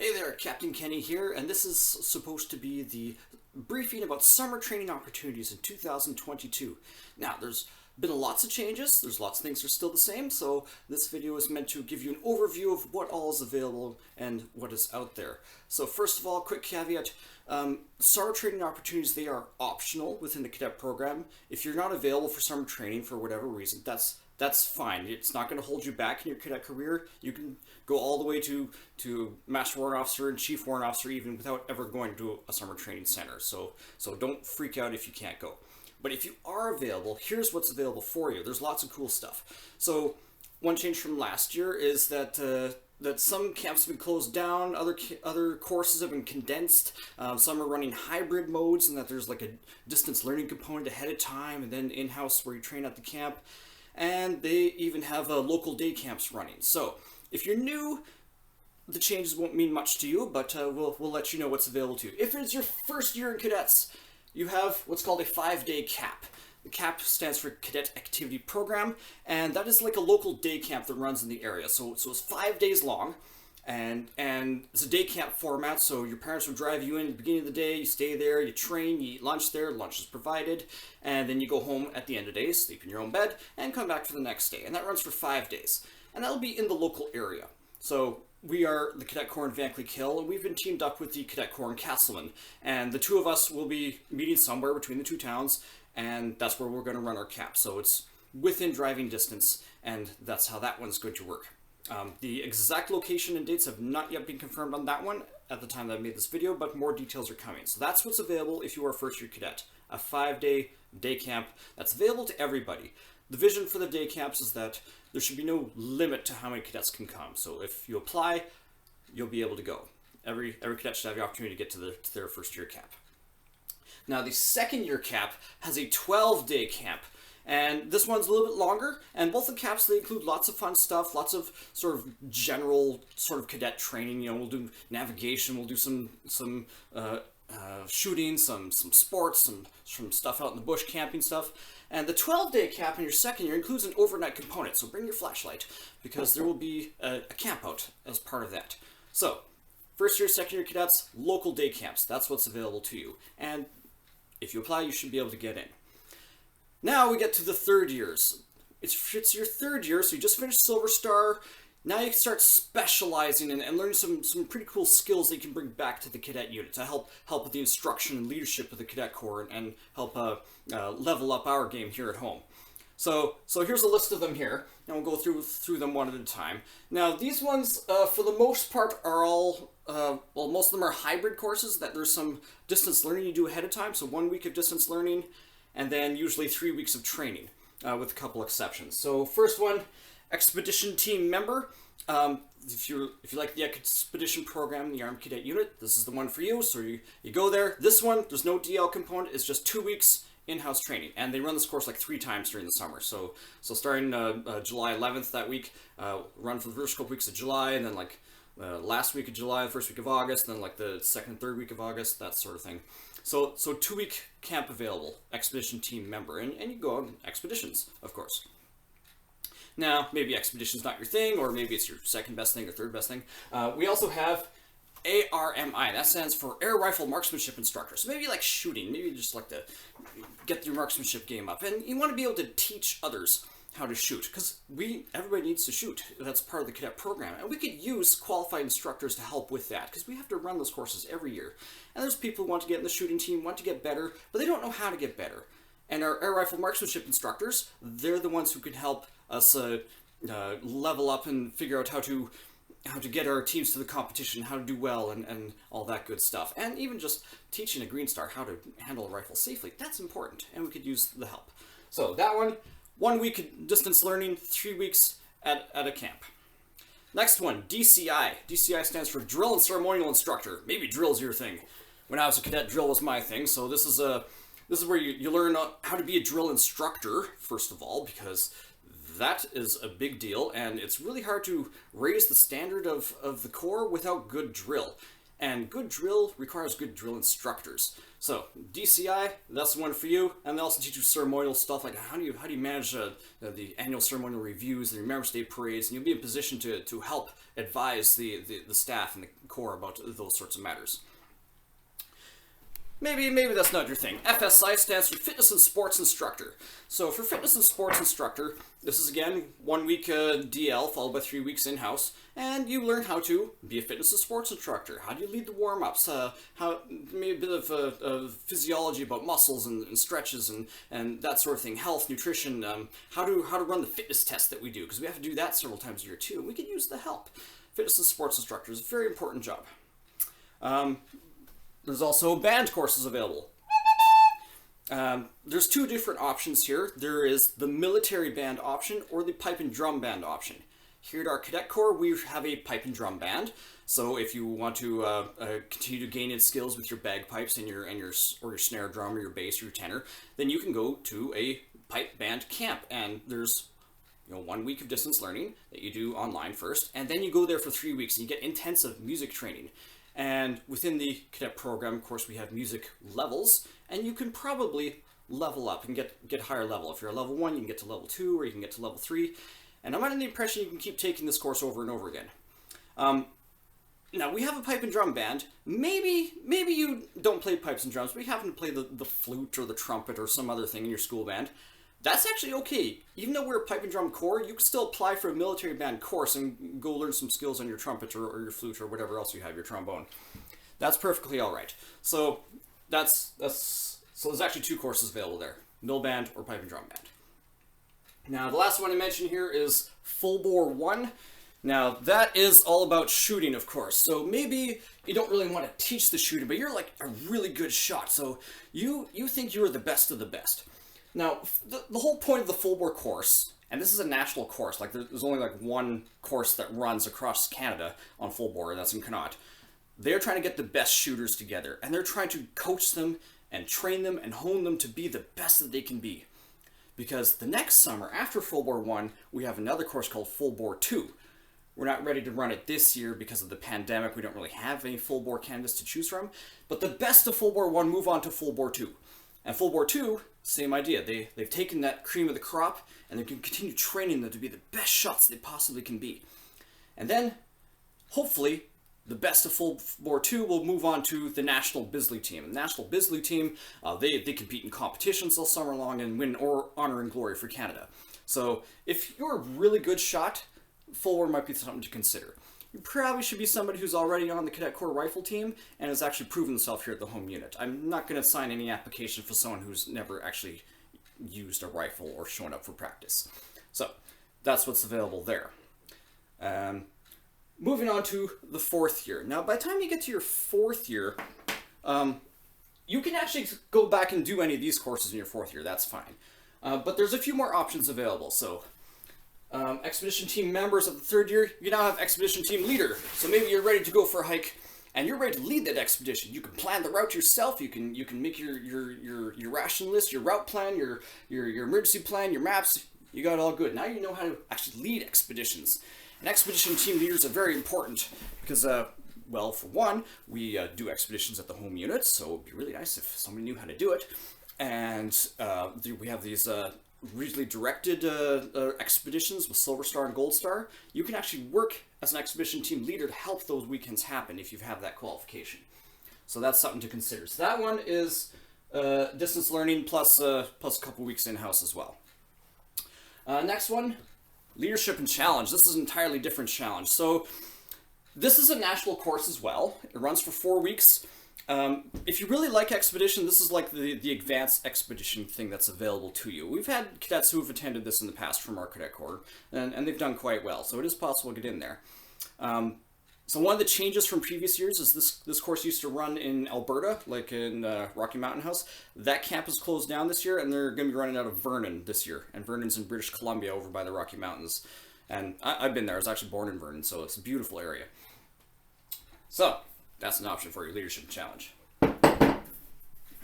Hey there, Captain Kenny here, and this is supposed to be the briefing about summer training opportunities in 2022. Now, there's been lots of changes, there's lots of things that are still the same, so this video is meant to give you an overview of what all is available and what is out there. So first of all, quick caveat, summer training opportunities, they are optional within the cadet program. If you're not available for summer training for whatever reason, that's fine. It's not going to hold you back in your cadet career. You can go all the way to Master Warrant Officer and Chief Warrant Officer even without ever going to a summer training center. So don't freak out if you can't go. But if you are available, here's what's available for you. There's lots of cool stuff. So one change from last year is that that some camps have been closed down, other courses have been condensed, some are running hybrid modes, and that there's like a distance learning component ahead of time and then in-house where you train at the camp. And they even have local day camps running. So if you're new, the changes won't mean much to you, but we'll let you know what's available to you. If it's your first year in cadets, you have what's called a 5-day CAP. The CAP stands for Cadet Activity Program, and that is like a local day camp that runs in the area. So it's 5 days long, and it's a day camp format, so your parents will drive you in at the beginning of the day, you stay there, you train, you eat lunch there, lunch is provided, and then you go home at the end of the day, sleep in your own bed, and come back for the next day. And that runs for 5 days. And that'll be in the local area. So we are the Cadet Corps in Vankleek Hill, and we've been teamed up with the Cadet Corps in Castleman. And the two of us will be meeting somewhere between the two towns, and that's where we're going to run our CAP. So it's within driving distance, and that's how that one's going to work. The exact location and dates have not yet been confirmed on that one at the time that I made this video, but more details are coming. So that's what's available if you are a first-year cadet. A 5-day day camp that's available to everybody. The vision for the day camps is that there should be no limit to how many cadets can come. So if you apply, you'll be able to go. Every cadet should have the opportunity to get to their first-year CAP. Now the second-year CAP has a 12-day camp. And this one's a little bit longer, and both the CAPs, they include lots of fun stuff, lots of sort of general sort of cadet training. You know, we'll do navigation, we'll do some shooting, some sports, some stuff out in the bush, camping stuff. And the 12-day CAP in your second year includes an overnight component, so bring your flashlight, because there will be a camp out as part of that. So, first year, second year cadets, local day camps, that's what's available to you. And if you apply, you should be able to get in. Now we get to the third years. It's your third year, so you just finished Silver Star. Now you can start specializing and learning some pretty cool skills that you can bring back to the cadet unit to help with the instruction and leadership of the Cadet Corps and help level up our game here at home. So here's a list of them here, and we'll go through them one at a time. Now these ones, for the most part, are all most of them are hybrid courses. That there's some distance learning you do ahead of time. So 1 week of distance learning, and then usually 3 weeks of training, with a couple exceptions. So first one, Expedition Team Member. If you like the Expedition program in the Armed Cadet Unit, this is the one for you. So you go there. This one, there's no DL component. It's just 2 weeks in-house training, and they run this course like 3 times during the summer. So starting July 11th that week, run for the first couple weeks of July, and then like last week of July, the first week of August, and then like the second and third week of August, that sort of thing. So 2-week camp available, Expedition Team Member, and you go on expeditions, of course. Now, maybe expedition's not your thing, or maybe it's your second best thing or third best thing. We also have ARMI. That stands for Air Rifle Marksmanship Instructor. So maybe you like shooting. Maybe you just like to get your marksmanship game up, and you want to be able to teach others how to shoot, because everybody needs to shoot. That's part of the cadet program, and we could use qualified instructors to help with that, because we have to run those courses every year. And there's people who want to get in the shooting team, want to get better, but they don't know how to get better. And our air rifle marksmanship instructors, they're the ones who can help us level up and figure out how to get our teams to the competition, how to do well, and all that good stuff. And even just teaching a Green Star how to handle a rifle safely, that's important, and we could use the help. So that one, 1 week distance learning, 3 weeks at a camp. Next one, DCI. DCI stands for Drill and Ceremonial Instructor. Maybe drill's your thing. When I was a cadet, drill was my thing, so this is where you learn how to be a drill instructor, first of all, because that is a big deal, and it's really hard to raise the standard of the Corps without good drill. And good drill requires good drill instructors. So DCI, that's the one for you. And they also teach you ceremonial stuff like how do you manage the annual ceremonial reviews, the Remembrance Day parades, and you'll be in a position to help advise the staff and the Corps about those sorts of matters. Maybe that's not your thing. FSI stands for Fitness and Sports Instructor. So for Fitness and Sports Instructor, this is again 1 week DL followed by 3 weeks in-house, and you learn how to be a fitness and sports instructor. How do you lead the warm-ups? Maybe a bit of physiology about muscles and stretches and that sort of thing. Health, nutrition, how to run the fitness test that we do, because we have to do that several times a year too. We can use the help. Fitness and sports instructor is a very important job. There's also band courses available. There's 2 different options here. There is the military band option or the pipe and drum band option. Here at our Cadet Corps, we have a pipe and drum band. So if you want to continue to gain in skills with your bagpipes and your snare drum or your bass or your tenor, then you can go to a pipe band camp. And there's 1 week of distance learning that you do online first, and then you go there for 3 weeks and you get intensive music training. And within the cadet program, of course, we have music levels, and you can probably level up and get higher level. If you're a level 1, you can get to level 2, or you can get to level 3. And I'm under the impression you can keep taking this course over and over again. Now, we have a pipe and drum band. Maybe you don't play pipes and drums, but you happen to play the flute or the trumpet or some other thing in your school band. That's actually okay. Even though we're a pipe and drum corps, you can still apply for a military band course and go learn some skills on your trumpet or your flute or whatever else you have, your trombone. That's perfectly all right. So so there's actually 2 courses available there: mil band or pipe and drum band. Now the last one I mentioned here is Full Bore 1. Now that is all about shooting, of course. So maybe you don't really want to teach the shooting, but you're like a really good shot. So you think you're the best of the best. Now, the whole point of the full bore course, and this is a national course, like there's only like 1 course that runs across Canada on full bore, and that's in Connaught. They're trying to get the best shooters together, and they're trying to coach them and train them and hone them to be the best that they can be. Because the next summer, after full bore 1, we have another course called full bore 2. We're not ready to run it this year because of the pandemic. We don't really have any full bore candidates to choose from. But the best of full bore 1 move on to full bore 2. And full bore 2, same idea. They've taken that cream of the crop and they can continue training them to be the best shots they possibly can be. And then, hopefully, the best of full bore 2 will move on to the National Bisley team. And the National Bisley team, they compete in competitions all summer long and win honor and glory for Canada. So if you're a really good shot, full bore might be something to consider. You probably should be somebody who's already on the Cadet Corps rifle team and has actually proven himself here at the home unit. I'm not going to sign any application for someone who's never actually used a rifle or shown up for practice. So that's what's available there. Moving on to the 4th year. Now, by the time you get to your 4th year, you can actually go back and do any of these courses in your 4th year. That's fine. But there's a few more options available. So expedition team members of the 3rd year, you now have expedition team leader. So maybe you're ready to go for a hike and you're ready to lead that expedition. You can plan the route yourself. You can make your ration list, your route plan, your emergency plan, your maps. You got it all good. Now you know how to actually lead expeditions. And expedition team leaders are very important because, well, for one, we do expeditions at the home unit, so it would be really nice if somebody knew how to do it. And we have these regionally directed expeditions with Silver Star and Gold Star. You can actually work as an expedition team leader to help those weekends happen if you have that qualification. So that's something to consider. So that one is distance learning plus a couple weeks in-house as well. Next one, leadership and challenge. This is an entirely different challenge. So this is a national course as well. It runs for 4 weeks. If you really like expedition, this is like the advanced expedition thing that's available to you. We've had cadets who have attended this in the past from our Cadet Corps, and they've done quite well, so it is possible to get in there. So one of the changes from previous years is this course used to run in Alberta, like in Rocky Mountain House. That camp is closed down this year, and they're going to be running out of Vernon this year. And Vernon's in British Columbia over by the Rocky Mountains. And I've been there. I was actually born in Vernon, so it's a beautiful area. So that's an option for your leadership challenge.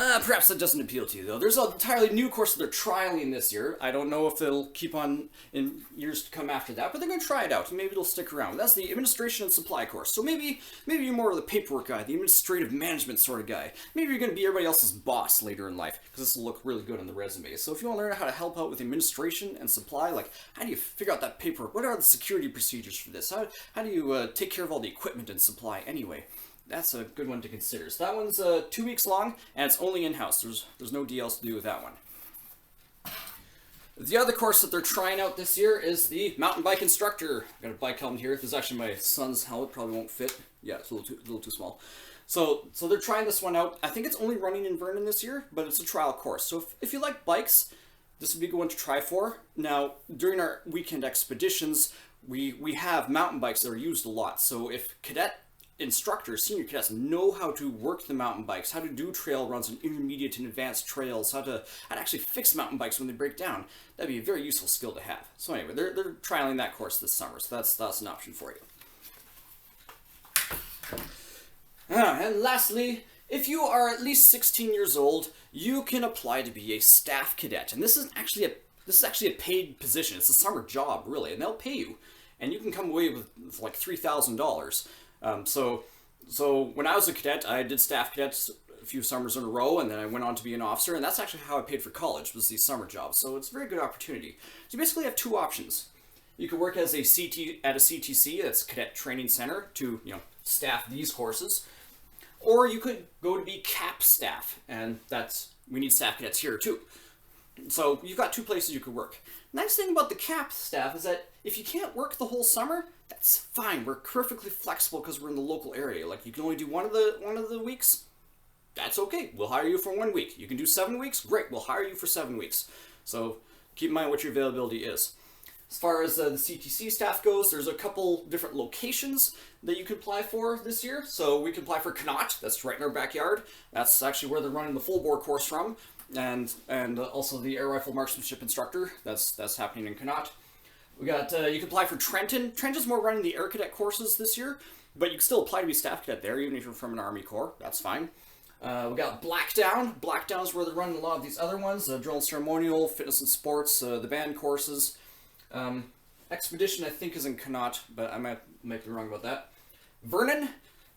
Perhaps that doesn't appeal to you, though. There's an entirely new course that they're trialing this year. I don't know if they'll keep on in years to come after that, but they're going to try it out, and maybe it'll stick around. That's the Administration and Supply course. So maybe you're more of the paperwork guy, the administrative management sort of guy. Maybe you're going to be everybody else's boss later in life, because this will look really good on the resume. So if you want to learn how to help out with administration and supply, like how do you figure out that paperwork? What are the security procedures for this? How do you take care of all the equipment and supply anyway? That's a good one to consider. So that one's 2 weeks long, and it's only in-house. There's no deal else to do with that one. The other course that they're trying out this year is the mountain bike instructor. I've got a bike helmet here. This is actually my son's helmet. Probably won't fit. Yeah, it's a little too small. So they're trying this one out. I think it's only running in Vernon this year, but it's a trial course. So if you like bikes, this would be a good one to try for. Now, during our weekend expeditions, we have mountain bikes that are used a lot. So if cadet instructors, senior cadets, know how to work the mountain bikes, how to do trail runs on intermediate and advanced trails, how to actually fix mountain bikes when they break down, that'd be a very useful skill to have. So anyway, they're trialing that course this summer, so that's an option for you. And lastly, if you are at least 16 years old, you can apply to be a staff cadet, and this is actually a paid position. It's a summer job, really, and they'll pay you, and you can come away with like $3,000. So when I was a cadet, I did staff cadets a few summers in a row, and then I went on to be an officer, and that's actually how I paid for college, was these summer jobs. So it's a very good opportunity. So you basically have two options. You could work as a at a CTC, that's Cadet Training Center, to staff these courses, or you could go to be CAP staff, and we need staff cadets here too. So you've got two places you could work. Nice thing about the CAP staff is that if you can't work the whole summer, that's fine. We're perfectly flexible because we're in the local area. Like, you can only do one of the weeks. That's okay. We'll hire you for 1 week. You can do 7 weeks. Great. We'll hire you for 7 weeks. So keep in mind what your availability is. As far as the CTC staff goes, there's a couple different locations that you can apply for this year. So we can apply for Connaught. That's right in our backyard. That's actually where they're running the full bore course from. And also the air rifle marksmanship instructor. That's happening in Connaught. We got, you can apply for Trenton. Trenton's more running the air cadet courses this year, but you can still apply to be staff cadet there, even if you're from an Army Corps. That's fine. We got Blackdown. Blackdown's where they're running a lot of these other ones, drill and ceremonial, fitness and sports, the band courses. Expedition, I think, is in Connaught, but I might be wrong about that. Vernon.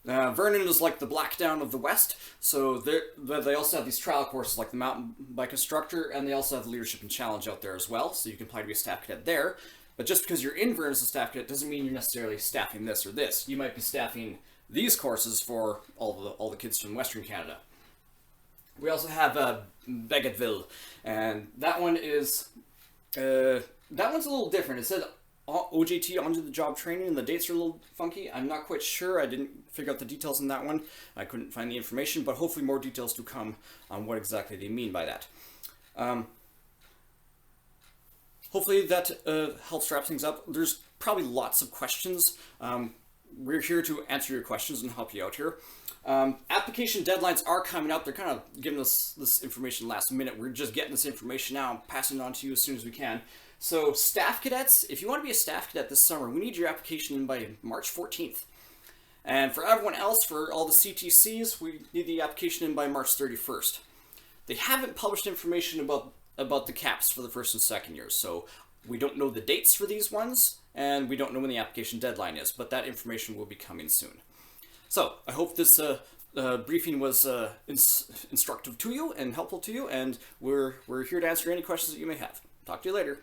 Vernon is like the Blackdown of the West, so they also have these trial courses like the mountain bike instructor, and they also have the leadership and challenge out there as well, so you can apply to be a staff cadet there. But just because you're in Vernon as a staff cadet doesn't mean you're necessarily staffing this or this. You might be staffing these courses for all the kids from Western Canada. We also have Bagotville, and that one's a little different. It said OJT, on the job training, and the dates are a little funky. I'm not quite sure. I didn't figure out the details on that one. I couldn't find the information, but hopefully more details to come on what exactly they mean by that. Hopefully that helps wrap things up. There's probably lots of questions. We're here to answer your questions and help you out here. Application deadlines are coming up. They're kind of giving us this information last minute. We're just getting this information now and passing it on to you as soon as we can. So staff cadets, if you want to be a staff cadet this summer, we need your application in by March 14th. And for everyone else, for all the CTCs, we need the application in by March 31st. They haven't published information about the caps for the first and second years, so we don't know the dates for these ones, and we don't know when the application deadline is, but that information will be coming soon. So I hope this briefing was instructive to you and helpful to you, and we're here to answer any questions that you may have. Talk to you later.